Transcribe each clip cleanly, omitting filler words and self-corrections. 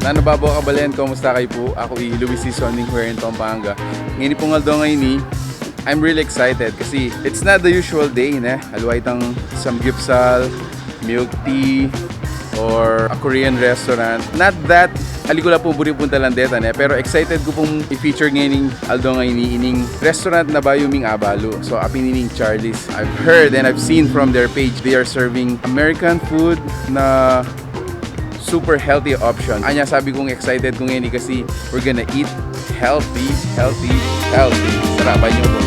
Nano babo kabalen, kumusta kayo po? Ako Luis Soning here in Pampanga. Ngayon pong aldo ngayon ni, I'm really excited kasi it's not the usual day na haluay tang samgyupsal, milk tea, or a Korean restaurant. Not that aligula po buri punta lang deta ne, pero excited ko pong i-feature ngayon aldo ngayon ni ining restaurant na bayuming abalo. So apinining Charlie's. I've heard and I've seen from their page they are serving American food na super healthy option. Anya sabi kong excited ko ngayon kasi we're gonna eat healthy. Sarapan nyo po.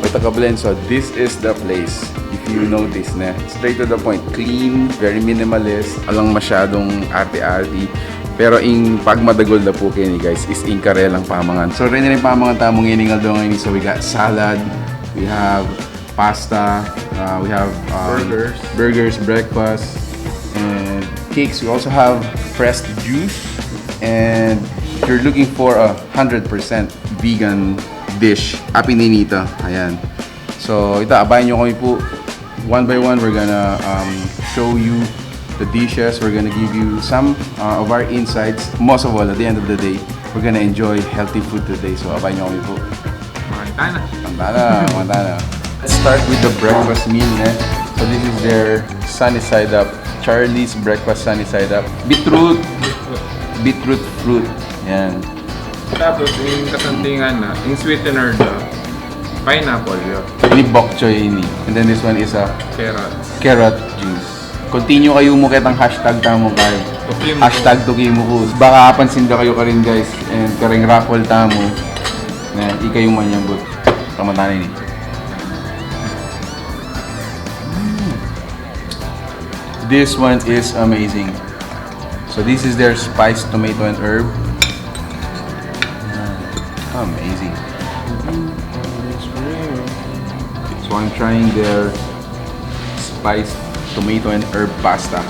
Ito ka-blend, so this is the place. If you notice na, straight to the point, clean, very minimalist, alang masyadong arte-arte. Pero in pagmadagol na po kayo ni guys, is in karelang pamangan. So rin rin pamangan tamong iningal doon ngayon. So we got salad, we have pasta, we have burgers, breakfast, and cakes. We also have pressed juice, and if you're looking for a 100% vegan dish, apininita. Ayan. So ito, abayan nyo kami po. One by one, we're gonna show you the dishes. We're gonna give you some of our insights. Most of all, at the end of the day, we're gonna enjoy healthy food today. So abayan nyo kami po. Mantana. Let's start with the breakfast meal. So this is their sunny side up. Charlie's breakfast sunny side up. Beetroot fruit. Yan. Tapos yung kasantingan na, yung sweetener na, pineapple yun. Ini bok choy ini. And then this one is a carrot juice. Continue kayo mo kitang hashtag tamo kayo. Hashtag tukimu ko. Baka kapansin da kayo ka rin guys. And karing raffle tamo. Na ikayong manyambot. Kamantanin ni. This one is amazing. So this is their spiced tomato and herb. Amazing. So I'm trying their spiced tomato and herb pasta.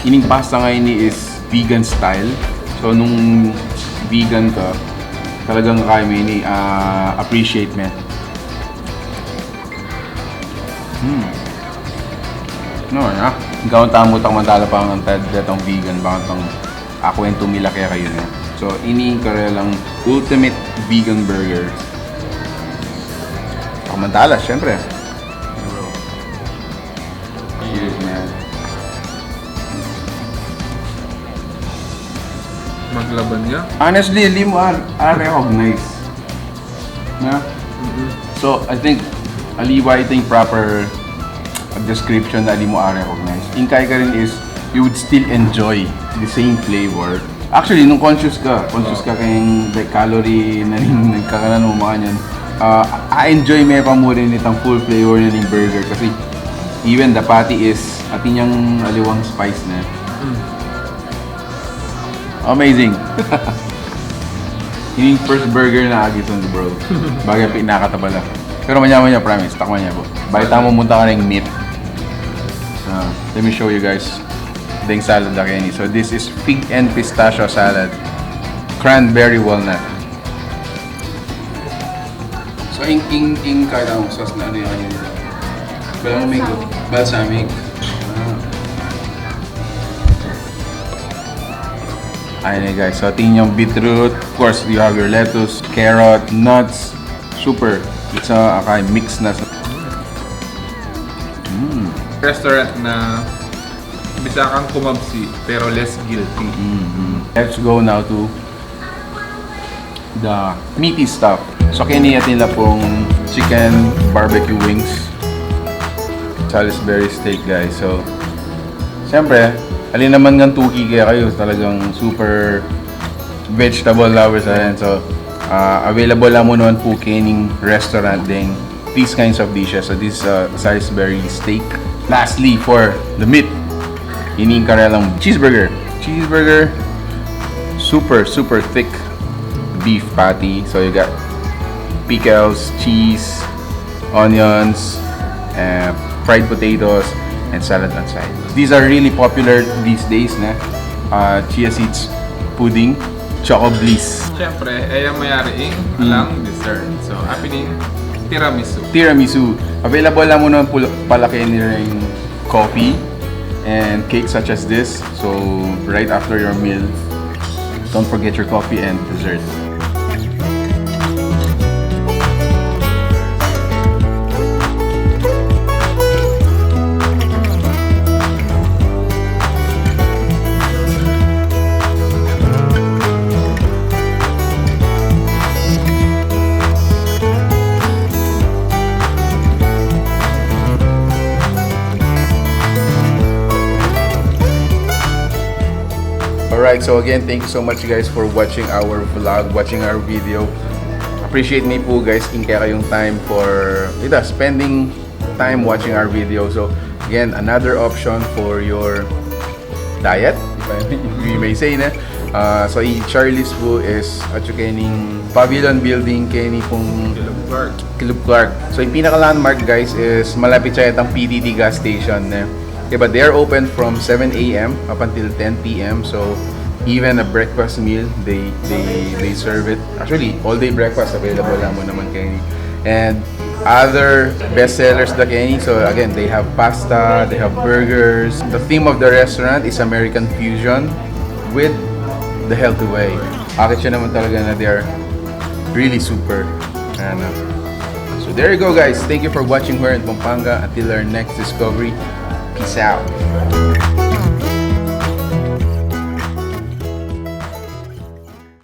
Ining pasta ngayon is vegan style. So nung vegan ka, talagang kaya mo ini appreciate mo. No, ya. Ikaw tamo tang mantala pa ang detong vegan ba tang ako en tumila kaya kayo na. So ini karelang ultimate vegan burger. Mantala, syempre. Cheers, man. Maglaban niya? Honestly, hindi mo recognize. Na? So, I think, I think proper description na di mo recognize. In kaya ka rin is, you would still enjoy the same flavor. Actually, nung conscious ka kayong like, calorie na rin nagkakaroon mo mga yan, I-enjoy may pa mo rin itang full flavor na yung burger kasi even the patty is atin yung aliwang spice na. Amazing! Yung first burger na agiton bro. Bagay pinakatabala. Pero manya-manya, promise, takman niya po. Bakit tamo munta ka ng meat. Let me show you guys the salad na kayo. So this is fig and pistachio salad. Cranberry walnut. So in kaya ng sauce na ano yung kanina? Balsamic. Ayun guys, so tingin yung beetroot. Of course, you have your lettuce, carrot, nuts. Super. It's a mix na. Restaurant na bisa kang kumabsi pero less guilty. Let's go now to the meaty stuff. So kiniya nila pong chicken barbecue wings. Salisbury steak guys. So siyempre, alin naman ng tuki kaya kayo talagang super vegetable lovers ayan. So available lang mo naman po kining restaurant din these kinds of dishes. So this Salisbury steak. Lastly, for the meat, ining karelang cheeseburger. Super thick beef patty. So you got pickles, cheese, onions, fried potatoes, and salad on side. These are really popular these days na. Chia seeds pudding, choco bliss. Siyempre, yung mayari alang dessert. So, happening tiramisu. Available lang mo naman palaki nila yung coffee. and cakes such as this. So right after your meal, don't forget your coffee and dessert. Alright, so again, thank you so much guys for watching our vlog, watching our video. Appreciate me po guys, inka kayong time for spending time watching our video. So again, another option for your diet, if we may say na. So i-Charlie's po is at yung kaning Pavilion building kani pong Kilub Clark. So yung pinaka-landmark guys is malapit siya itang PDD gas station na. Okay, but they are open from 7 a.m. up until 10 p.m. So even a breakfast meal, they serve it. Actually, all day breakfast available naman kayo. And other best sellers da kayo. So again, they have pasta, they have burgers. The theme of the restaurant is American fusion with the healthy way. Akit siya naman talaga na they are really super. So there you go guys. Thank you for watching here in Pampanga. Until our next discovery. Peace out.